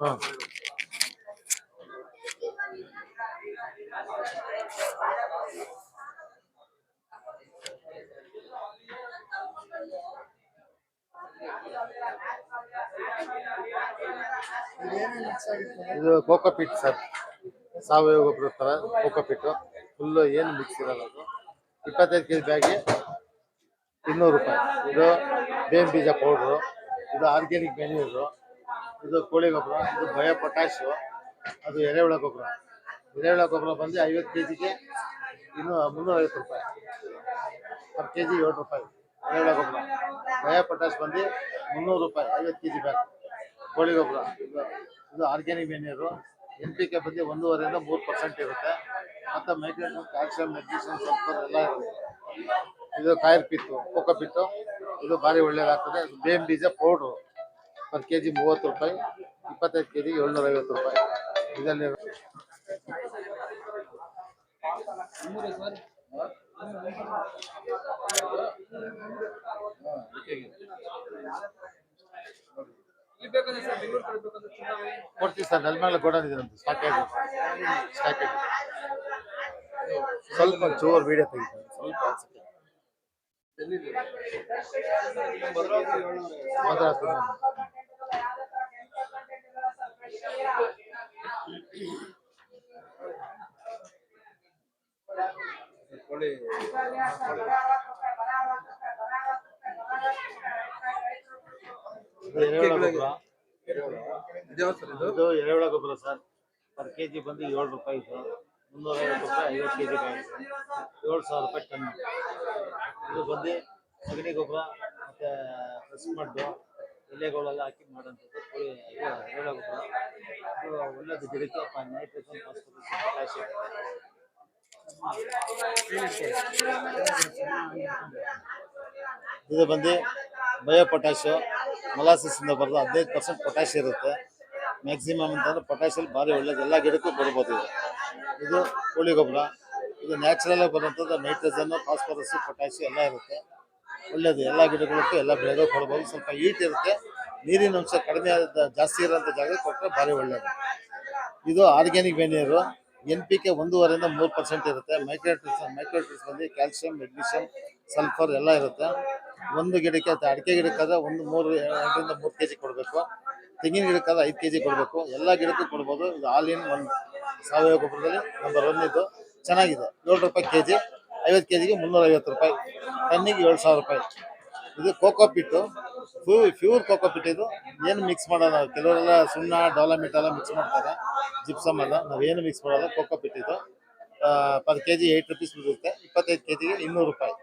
ಹಾಂ ಇದು cocopeat sir, ಸಾವಯವ ಗೊಬ್ಬರ ಥರ ಕೋಕೋಪಿಟ್ಟು ಫುಲ್ಲು ಏನು ಮಿಕ್ಸ್ ಇರಲ್ಲ. ಅದು 25 kg ಬ್ಯಾಗ್ಗೆ 200 ರೂಪಾಯಿ. ಇದು ಬೇವಿನ ಬೀಜ ಪೌಡ್ರು, ಇದು ಆರ್ಗ್ಯಾನಿಕ್ ಮೆನ್ಯೂರು, ಇದು ಕೋಳಿ ಗೊಬ್ಬರ, ಇದು ಬಯೋ ಪೊಟ್ಯಾಶು, ಅದು ಎರೆಹುಳ ಗೊಬ್ಬರ. ಎರೆಹುಳ ಗೊಬ್ಬರ ಬಂದು 50 kg ಇನ್ನು 350 ರೂಪಾಯಿ, per kg 7 ರೂಪಾಯಿ. ಎರೆಹುಳ ಗೊಬ್ಬರ ಬಯೋ ಪೊಟ್ಯಾಶ್ ಬಂದು 300 ರೂಪಾಯಿ 50 kg ಬ್ಯಾಗ್. ಕೋಳಿ ಗೊಬ್ಬರ ಇದು ಆರ್ಗ್ಯಾನಿಕ್ ಮೆನ್ಯೂರು, NPK ಬಂದು 1.5 ಇಂದ 3% ಇರುತ್ತೆ. ಮತ್ತು ಮೈಕ್ರೋನ್ಯೂಟ್ರಿಯೆಂಟ್, ಕ್ಯಾಲ್ಸಿಯಂ, ಮೆಗ್ನೀಷಿಯಂ, ಸಲ್ಫರ್ ಎಲ್ಲ ಇರುತ್ತೆ. ಇದು ಕಾಯಿರ್ ಪಿತ್ತು, ಕೋಕೋಪಿಟ್ಟು, ಇದು ಭಾರಿ ಒಳ್ಳೇದಾಗ್ತದೆ. ಬೇವಿನ ಬೀಜ ಪೌಡ್ರು per kg 30 ರೂಪಾಯಿ, 25 kg 750 ರೂಪಾಯಿ. ಇದರಲ್ಲಿ ಕೊಡ್ತೀವಿ ಸರ್. ನೆಲಮಂಗಲ ಗೋಡನ್ ಇದೆ ನಮ್ಮದು, ಸ್ಟಾಕ್ ಆಗಿದೆ. ಸ್ವಲ್ಪ ಚೂರು ವಿಡಿಯೋ ತೆಗಿತಾರೆ, ಸ್ವಲ್ಪ ಅನ್ಸುತ್ತೆ. ಇದು ಎರೆಹುಳ ಗೊಬ್ಬರ ಸರ್, per kg ಬಂದು 7 ರೂಪಾಯಿ. ಇದು 350 ರೂಪಾಯಿ 50 kg ಬ್ಯಾಗ್, 7,000 ರೂಪಾಯಿ ಟನ್. ಇದು ಬಂದು ಸಗಣಿ ಗೊಬ್ಬರ ಮತ್ತು ಫ್ರೆಶ್ ಮಡ್ಡು ಎಲೆಗಳೆಲ್ಲ ಹಾಕಿ ಮಾಡೋಂಥದ್ದು ಎರೆಹುಳ ಗೊಬ್ಬರ. ಇದು ಒಳ್ಳೆಯದು ಗಿಡಕ್ಕೆ, ನೈಟ್ರೋಜನ್, ಫಾಸ್ಫರಸ್, ಪೊಟ್ಯಾಷಿಯಂ. ಇದು ಬಂದು ಬಯೋ ಪೊಟ್ಯಾಶು, ಮೊಲಾಸಿಸಿಂದ ಬರೋದು. 15% ಪೊಟ್ಯಾಶ್ ಇರುತ್ತೆ ಮ್ಯಾಕ್ಸಿಮಮ್ ಅಂತಂದರೆ. ಪೊಟ್ಯಾಶಲ್ಲಿ ಭಾರಿ ಒಳ್ಳೇದು, ಎಲ್ಲ ಗಿಡಕ್ಕೂ ಬರ್ಬೋದು. ಇದು ಕೋಳಿ ಗೊಬ್ಬರ, ಇದು ನ್ಯಾಚುರಲಾಗಿ ಬರುವಂಥದ್ದು. ನೈಟ್ರೋಜನ್ನು, ಫಾಸ್ಫರಸ್ಸು, ಪೊಟ್ಯಾಶು ಎಲ್ಲ ಇರುತ್ತೆ. ಒಳ್ಳೆಯದು, ಎಲ್ಲ ಗಿಡಗಳಿಗೂ ಎಲ್ಲ ಬೆಳೆಗೂ ಕೊಡ್ಬೋದು. ಸ್ವಲ್ಪ ಹೀಟ್ ಇರುತ್ತೆ, ನೀರಿನ ಅಂಶ ಕಡಿಮೆ ಜಾಸ್ತಿ ಇರೋಂಥ ಜಾಗ ಕೊಟ್ಟರೆ ಭಾರಿ ಒಳ್ಳೆಯದು. ಇದು ಆರ್ಗ್ಯಾನಿಕ್ ಮೆನ್ಯೂರು, NPK 1.5 ಇಂದ 3% ಇರುತ್ತೆ. ಮೈಕ್ರೋನ್ಯೂಟ್ರಿಯೆಂಟ್ಸ್ ಬಂದು ಕ್ಯಾಲ್ಸಿಯಂ, ಮೆಗ್ನೀಷಿಯಂ, ಸಲ್ಫರ್ ಎಲ್ಲ ಇರುತ್ತೆ. ಒಂದು ಗಿಡಕ್ಕೆ, ಅಡಿಕೆ ಗಿಡಕ್ಕಾದ್ರೆ 2ರಿಂದ 3 kg ಕೊಡಬೇಕು. ತೆಂಗಿನ ಗಿಡಕ್ಕಾದ್ರೆ 5 kg ಕೊಡಬೇಕು. ಎಲ್ಲ ಗಿಡಕ್ಕೂ ಕೊಡ್ಬೋದು. ಇದು ಆಲ್ ಇನ್ ಒನ್ ಸಾವಯವ ಗೊಬ್ಬರದಲ್ಲಿ ನಂಬರ್ 1 ಇದು. ಚೆನ್ನಾಗಿದೆ. 7 ರೂಪಾಯಿ kg, 50 kgಗೆ 350 ರೂಪಾಯಿ, ಟನ್ನಿಗೆ 7,000 ರೂಪಾಯಿ. ಇದು ಕೋಕೋಪಿಟ್ಟು, ಪ್ಯೂರ್ ಕೋಕೋಪಿಟ್. ಇದು ಏನು ಮಿಕ್ಸ್ ಮಾಡೋಲ್ಲ. ಕೆಲವರೆಲ್ಲ ಸುಣ್ಣ, ಡಾಲಮಿಟ್ ಎಲ್ಲ ಮಿಕ್ಸ್ ಮಾಡ್ತಾರೆ, ಜಿಪ್ಸಮ್ ಎಲ್ಲ. ನಾವೇನು ಮಿಕ್ಸ್ ಮಾಡೋಲ್ಲ. ಕೋಕೋಪಿಟ್ ಇದು per kg 8 ರೂಪೀಸ್ ಬರುತ್ತೆ. 25 kgಗೆ 200 ರೂಪಾಯಿ.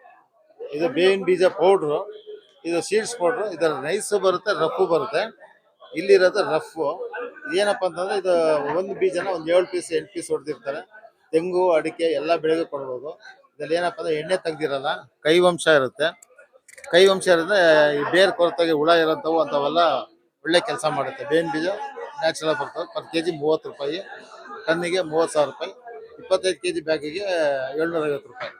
ಇದು ಬೇವಿನ ಬೀಜ ಪೌಡ್ರು, ಇದು ಸೀಡ್ಸ್ ಪೌಡ್ರು. ಇದರ ನೈಸು ಬರುತ್ತೆ, ರಫು ಬರುತ್ತೆ. ಇಲ್ಲಿರೋದು ರಫು. ಏನಪ್ಪ ಅಂತಂದರೆ ಇದು ಒಂದು ಬೀಜನ ಒಂದು 7 ಪೀಸ್ 8 ಪೀಸ್ ಹೊಡೆದಿರ್ತಾರೆ. ತೆಂಗು, ಅಡಿಕೆ ಎಲ್ಲ ಬೆಳೆಗೂ ಕೊಡ್ಬೋದು. ಇದರಲ್ಲಿ ಏನಪ್ಪ ಅಂದರೆ ಎಣ್ಣೆ ತೆಗ್ದಿರಲ್ಲ, ಕೈವಂಶ ಇರುತ್ತೆ. ಕೈವಂಶ ಇರೋದ್ರೆ ಈ ಬೇರೆ ಕೊರತೆಗೆ ಹುಳ ಇರೋಂಥವು ಅಂಥವೆಲ್ಲ ಒಳ್ಳೆ ಕೆಲಸ ಮಾಡುತ್ತೆ. ಬೇವಿನ ಬೀಜ ನ್ಯಾಚುರಲ್ ಬರ್ತದೆ. per kg 30 ರೂಪಾಯಿ, ಟನ್ನಿಗೆ 30,000 ರೂಪಾಯಿ. 25 kg ಬ್ಯಾಗಿಗೆ 750 ರೂಪಾಯಿ.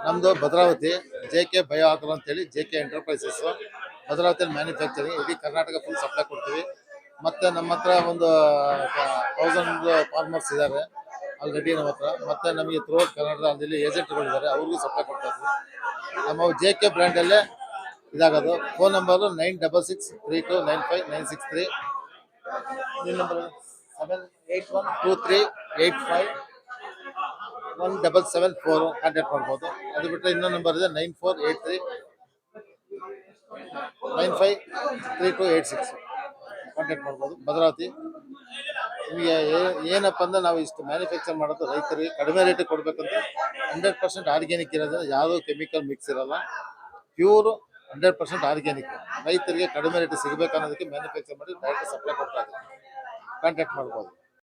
ನಮ್ಮದು ಭದ್ರಾವತಿ, JK ಬಯೋ ಆಗ್ರೋ ಅಂತೇಳಿ, JK ಎಂಟರ್ಪ್ರೈಸಸ್ ಭದ್ರಾವತಿಯಲ್ಲಿ ಮ್ಯಾನುಫ್ಯಾಕ್ಚರಿಂಗ್. ಇಡೀ ಕರ್ನಾಟಕ ಫುಲ್ ಸಪ್ಲೈ ಕೊಡ್ತೀವಿ. ಮತ್ತು ನಮ್ಮ ಹತ್ರ ಒಂದು 1000 ಫಾರ್ಮರ್ಸ್ ಇದ್ದಾರೆ ಆಲ್ರೆಡಿ ನಮ್ಮ ಹತ್ರ. ಮತ್ತು ನಮಗೆ ಥ್ರೂಔಟ್ ಕರ್ನಾಟಕದಲ್ಲಿ ಏಜೆಂಟ್ಗಳಿದ್ದಾರೆ, ಅವ್ರಿಗೂ ಸಪ್ಲೈ ಕೊಡ್ತಾ ಇದ್ವಿ. ನಮ್ಮ JK ಬ್ರ್ಯಾಂಡಲ್ಲೇ ಇದಾಗೋದು. Phone number 9632959663. ನಿಮ್ಮ ನಂಬರ್ 781238517774 ಕಾಂಟ್ಯಾಕ್ಟ್ ಮಾಡ್ಬೋದು. ಅದು ಬಿಟ್ಟರೆ ಇನ್ನೊಂದು ನಂಬರ್ ಇದೆ 9483953286 ಕಾಂಟ್ಯಾಕ್ಟ್ ಮಾಡ್ಬೋದು. ಭದ್ರಾವತಿ. ನಿಮಗೆ ಏನಪ್ಪ ಅಂದ್ರೆ ನಾವು ಇಷ್ಟು ಮ್ಯಾನುಫ್ಯಾಕ್ಚರ್ ಮಾಡೋದು ರೈತರಿಗೆ ಕಡಿಮೆ ರೇಟಿಗೆ ಕೊಡಬೇಕಂತ. 100% ಆರ್ಗ್ಯಾನಿಕ್ ಇರೋದ್ರಿಂದ ಯಾವುದೂ ಕೆಮಿಕಲ್ ಮಿಕ್ಸ್ ಇರೋಲ್ಲ. Pure 100% organic. ರೈತರಿಗೆ ಕಡಿಮೆ ರೇಟ್ ಸಿಗಬೇಕು ಅನ್ನೋದಕ್ಕೆ ಮ್ಯಾನುಫ್ಯಾಕ್ಚರ್ ಮಾಡಿ ಡೈರೆಕ್ಟ್ ಸಪ್ಲೈ ಕೊಡ್ತಾ ಇದ್ದೀವಿ. ಕಾಂಟ್ಯಾಕ್ಟ್ ಮಾಡ್ಬೋದು.